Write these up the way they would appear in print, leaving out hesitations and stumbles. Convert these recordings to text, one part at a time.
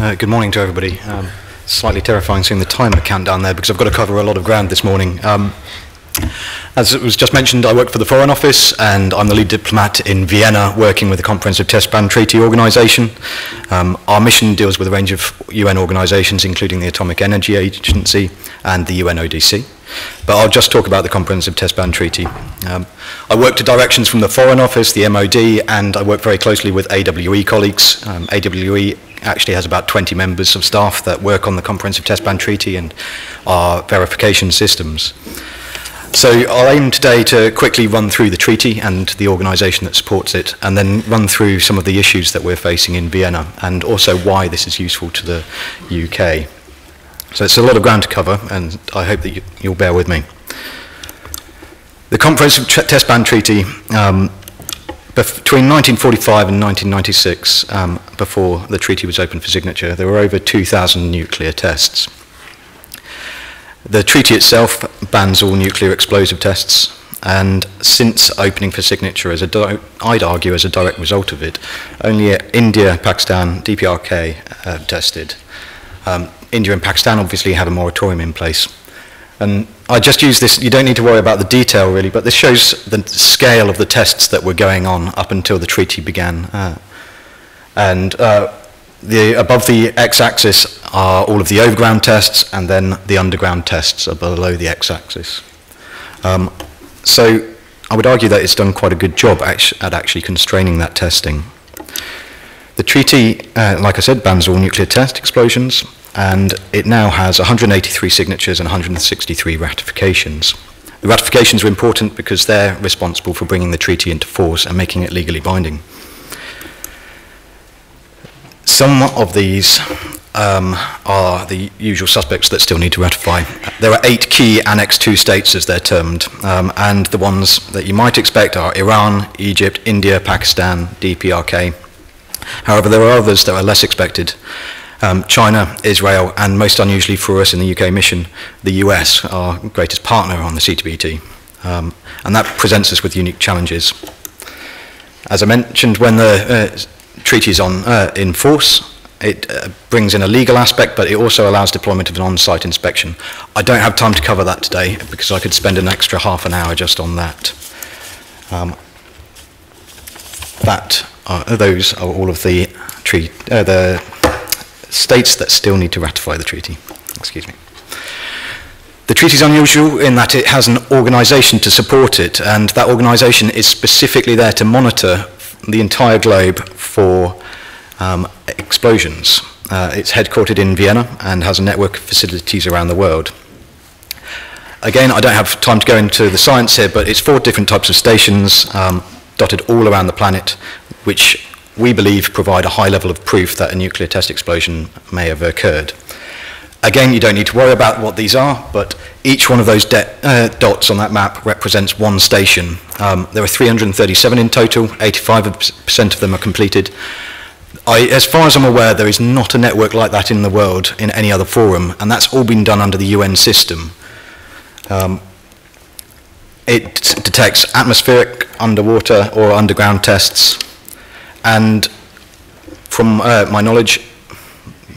Good morning to everybody. Slightly terrifying seeing the timer count down there because I've got to cover a lot of ground this morning. As it was just mentioned, I work for the Foreign Office and I'm the lead diplomat in Vienna working with the Comprehensive Test Ban Treaty Organisation. Our mission deals with a range of UN organisations including the Atomic Energy Agency and the UNODC. But I'll just talk about the Comprehensive Test Ban Treaty. I work to directions from the Foreign Office, the MOD, and I work very closely with AWE colleagues. AWE actually has about 20 members of staff that work on the Comprehensive Test Ban Treaty and our verification systems. So I'll aim today to quickly run through the treaty and the organisation that supports it, and then run through some of the issues that we're facing in Vienna, and also why this is useful to the UK. So it's a lot of ground to cover, and I hope that you'll bear with me. The Comprehensive Test Ban Treaty, between 1945 and 1996, before the treaty was open for signature, there were over 2,000 nuclear tests. The treaty itself bans all nuclear explosive tests, and since opening for signature, I'd argue as a direct result of it, only India, Pakistan, DPRK have tested. India and Pakistan obviously have a moratorium in place. And I just use this, you don't need to worry about the detail really, but this shows the scale of the tests that were going on up until the treaty began. Above the x-axis are all of the overground tests, and then the underground tests are below the x-axis. So I would argue that it's done quite a good job at actually constraining that testing. The treaty, like I said, bans all nuclear test explosions, and it now has 183 signatures and 163 ratifications. The ratifications are important because they're responsible for bringing the treaty into force and making it legally binding. Some of these are the usual suspects that still need to ratify. There are 8 key Annex II states, as they're termed, and the ones that you might expect are Iran, Egypt, India, Pakistan, DPRK. However, there are others that are less expected. China, Israel, and most unusually for us in the UK mission, the US, our greatest partner on the CTBT. And that presents us with unique challenges. As I mentioned, when the treaty is in force, it brings in a legal aspect, but it also allows deployment of an on-site inspection. I don't have time to cover that today because I could spend an extra half an hour just on that. Those are all of the states that still need to ratify the treaty. Excuse me. The treaty is unusual in that it has an organisation to support it, and that organisation is specifically there to monitor the entire globe for explosions. It's headquartered in Vienna and has a network of facilities around the world. Again, I don't have time to go into the science here, but it's 4 different types of stations dotted all around the planet, which we believe provide a high level of proof that a nuclear test explosion may have occurred. Again, you don't need to worry about what these are, but each one of those dots on that map represents one station. There are 337 in total, 85% of them are completed. As far as I'm aware, there is not a network like that in the world in any other forum, and that's all been done under the UN system. It detects atmospheric, underwater, or underground tests, and from my knowledge,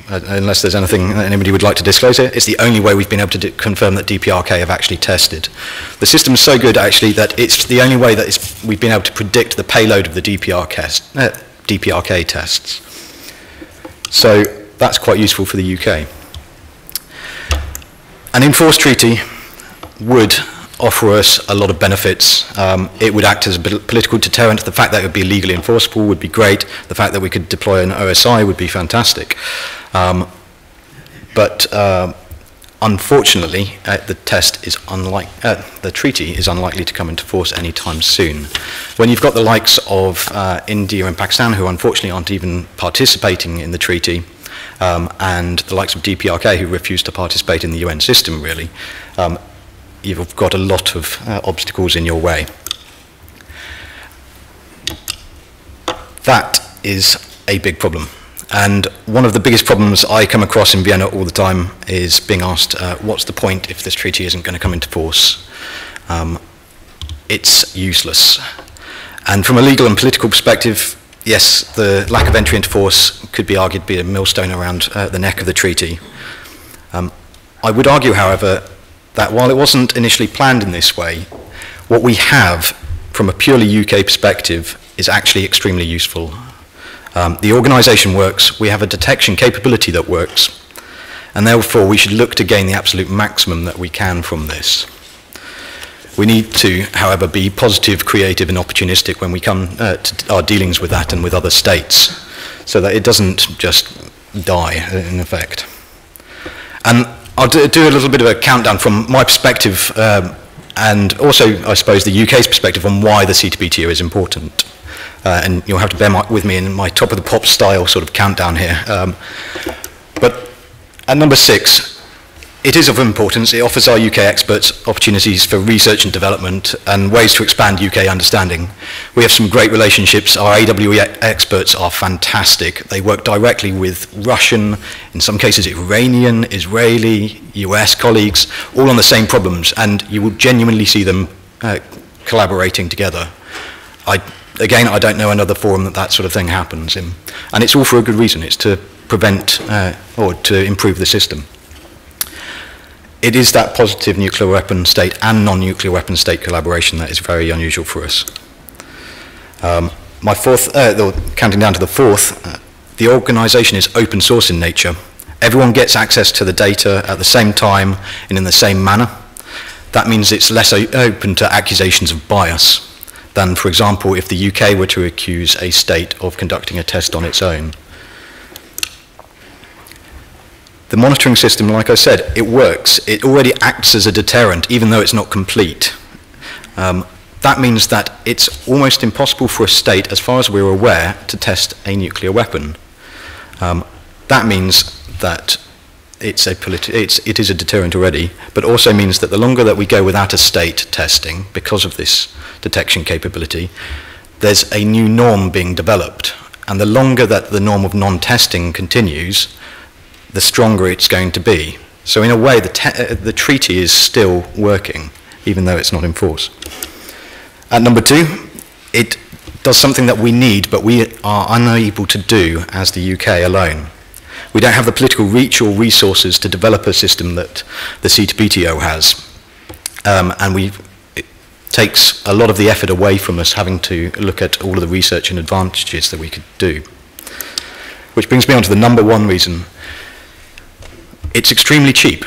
unless there's anything that anybody would like to disclose here, it's the only way we've been able to confirm that DPRK have actually tested. The system is so good actually that it's the only way that we've been able to predict the payload of the DPRK tests. So that's quite useful for the UK. An enforced treaty would offer us a lot of benefits. It would act as a political deterrent. The fact that it would be legally enforceable would be great. The fact that we could deploy an OSI would be fantastic. But unfortunately, the treaty is unlikely to come into force anytime soon. When you've got the likes of India and Pakistan, who unfortunately aren't even participating in the treaty, and the likes of DPRK, who refuse to participate in the UN system, really, you've got a lot of obstacles in your way. That is a big problem. And one of the biggest problems I come across in Vienna all the time is being asked, what's the point if this treaty isn't going to come into force? It's useless. And from a legal and political perspective, yes, the lack of entry into force could be argued to be a millstone around the neck of the treaty. I would argue, however, that while it wasn't initially planned in this way, what we have from a purely UK perspective is actually extremely useful. The organisation works, we have a detection capability that works, and therefore we should look to gain the absolute maximum that we can from this. We need to, however, be positive, creative and opportunistic when we come to our dealings with that and with other states, so that it doesn't just die, in effect. And I'll do a little bit of a countdown from my perspective, and also, I suppose, the UK's perspective on why the CTBTO is important. And you'll have to bear with me in my top-of-the-pop style sort of countdown here. But at number 6, it is of importance. It offers our UK experts opportunities for research and development and ways to expand UK understanding. We have some great relationships. Our AWE experts are fantastic. They work directly with Russian, in some cases Iranian, Israeli, US colleagues, all on the same problems, and you will genuinely see them collaborating together. Again, I don't know another forum that sort of thing happens in, and it's all for a good reason. It's to prevent or to improve the system. It is that positive nuclear weapon state and non-nuclear weapon state collaboration that is very unusual for us. My fourth, counting down to the fourth, the organisation is open source in nature. Everyone gets access to the data at the same time and in the same manner. That means it's less open to accusations of bias than, for example, if the UK were to accuse a state of conducting a test on its own. The monitoring system, like I said, it works. It already acts as a deterrent, even though it's not complete. That means that it's almost impossible for a state, as far as we're aware, to test a nuclear weapon. That means that it is a deterrent already, but also means that the longer that we go without a state testing, because of this detection capability, there's a new norm being developed. And the longer that the norm of non-testing continues, the stronger it's going to be. So in a way, the treaty is still working, even though it's not in force. At number 2, it does something that we need, but we are unable to do as the UK alone. We don't have the political reach or resources to develop a system that the CTBTO has. And it takes a lot of the effort away from us having to look at all of the research and advantages that we could do. Which brings me on to the number 1 reason. It's extremely cheap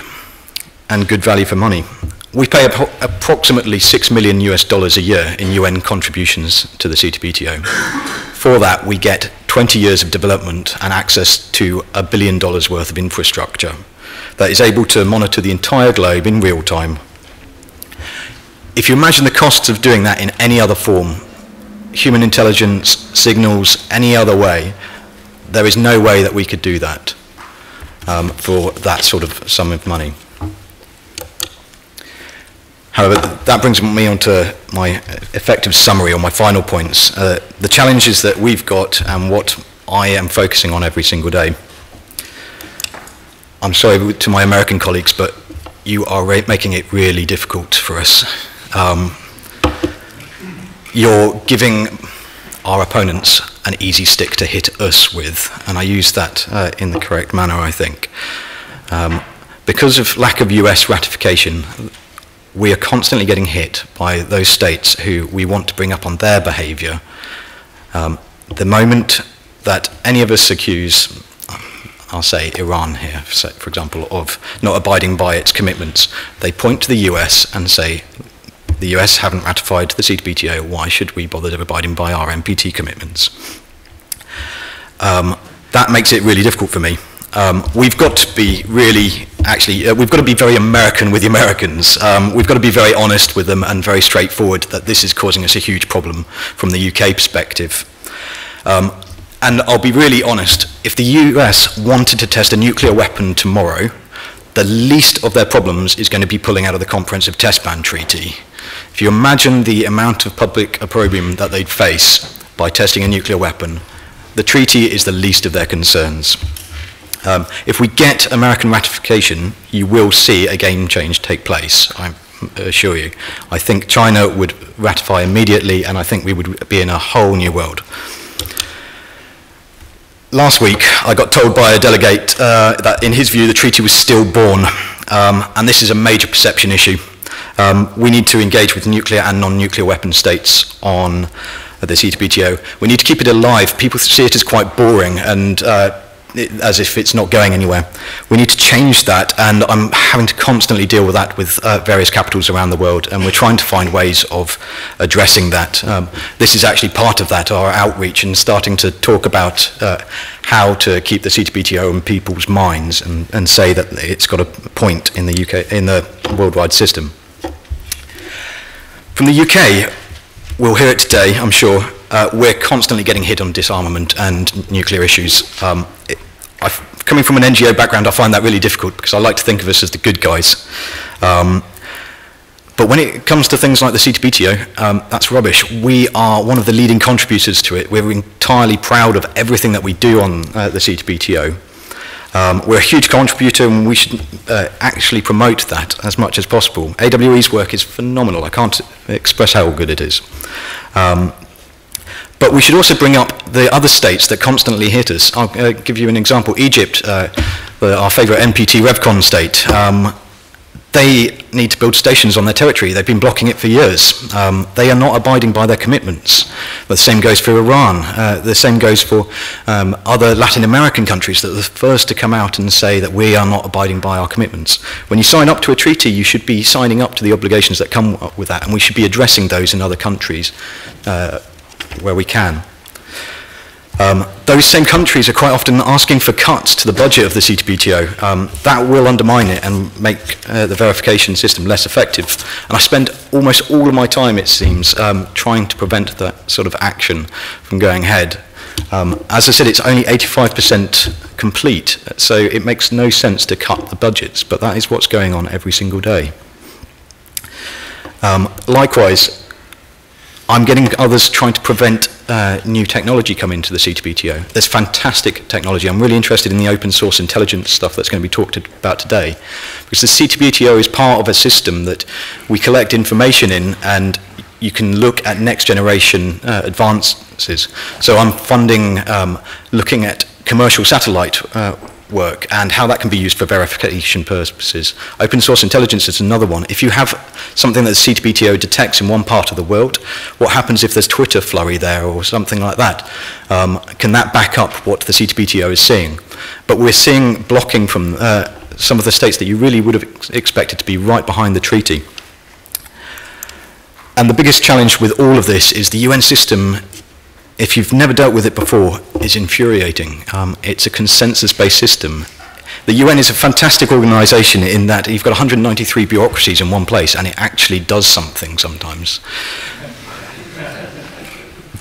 and good value for money. We pay approximately $6 million a year in UN contributions to the CTBTO. For that, we get 20 years of development and access to $1 billion worth of infrastructure that is able to monitor the entire globe in real time. If you imagine the costs of doing that in any other form, human intelligence, signals, any other way, there is no way that we could do that. For that sort of sum of money. However, that brings me on to my effective summary or my final points. The challenges that we've got and what I am focusing on every single day. I'm sorry to my American colleagues, but you are making it really difficult for us. You're giving our opponents an easy stick to hit us with, and I use that in the correct manner, I think. Because of lack of US ratification, we are constantly getting hit by those states who we want to bring up on their behaviour. The moment that any of us accuse, I'll say Iran here, for example, of not abiding by its commitments, they point to the US and say, the US haven't ratified the CTBTO, why should we bother abiding by our NPT commitments? That makes it really difficult for me. We've got to be really, we've got to be very American with the Americans. We've got to be very honest with them and very straightforward that this is causing us a huge problem from the UK perspective. And I'll be really honest, if the US wanted to test a nuclear weapon tomorrow, the least of their problems is going to be pulling out of the Comprehensive Test Ban Treaty. If you imagine the amount of public opprobrium that they'd face by testing a nuclear weapon, the treaty is the least of their concerns. If we get American ratification, you will see a game change take place, I assure you. I think China would ratify immediately, and I think we would be in a whole new world. Last week, I got told by a delegate that in his view the treaty was stillborn, and this is a major perception issue. We need to engage with nuclear and non-nuclear weapon states on the CTBTO. We need to keep it alive. People see it as quite boring and as if it's not going anywhere. We need to change that, and I'm having to constantly deal with that with various capitals around the world, and we're trying to find ways of addressing that. This is actually part of that, our outreach, and starting to talk about how to keep the CTBTO in people's minds and say that it's got a point in the UK, in the worldwide system. From the UK, we'll hear it today, I'm sure. We're constantly getting hit on disarmament and nuclear issues. Coming from an NGO background, I find that really difficult because I like to think of us as the good guys. But when it comes to things like the CTBTO, that's rubbish. We are one of the leading contributors to it. We're entirely proud of everything that we do on the CTBTO. We're a huge contributor, and we should actually promote that as much as possible. AWE's work is phenomenal. I can't express how good it is. But we should also bring up the other states that constantly hit us. I'll give you an example. Egypt, our favourite NPT RevCon state, they need to build stations on their territory. They've been blocking it for years. They are not abiding by their commitments. The same goes for Iran. The same goes for other Latin American countries that are the first to come out and say that we are not abiding by our commitments. When you sign up to a treaty, you should be signing up to the obligations that come up with that, and we should be addressing those in other countries where we can. Those same countries are quite often asking for cuts to the budget of the CTBTO. That will undermine it and make the verification system less effective. And I spend almost all of my time, it seems, trying to prevent that sort of action from going ahead. As I said, it's only 85% complete, so it makes no sense to cut the budgets, but that is what's going on every single day. Likewise, I'm getting others trying to prevent new technology coming into the CTBTO. There's fantastic technology. I'm really interested in the open source intelligence stuff that's going to be talked about today, because the CTBTO is part of a system that we collect information in, and you can look at next generation advances. So I'm funding looking at commercial satellite work and how that can be used for verification purposes. Open source intelligence is another one. If you have something that the CTBTO detects in one part of the world, what happens if there's Twitter flurry there or something like that? Can that back up what the CTBTO is seeing? But we're seeing blocking from some of the states that you really would have expected to be right behind the treaty. And the biggest challenge with all of this is the UN system, if you've never dealt with it before, is infuriating. It's a consensus-based system. The UN is a fantastic organization in that you've got 193 bureaucracies in one place, and it actually does something sometimes.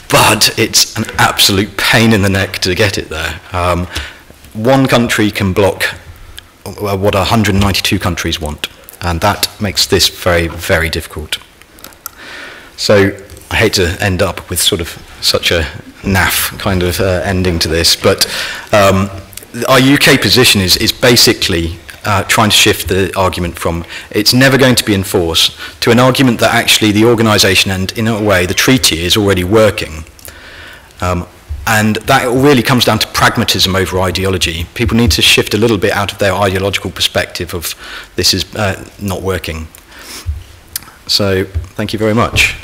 But it's an absolute pain in the neck to get it there. One country can block what 192 countries want, and that makes this very, very difficult. So I hate to end up with sort of such a naff kind of ending to this, but our UK position is basically trying to shift the argument from it's never going to be enforced to an argument that actually the organisation and in a way the treaty is already working. And that really comes down to pragmatism over ideology. People need to shift a little bit out of their ideological perspective of this is not working. So thank you very much.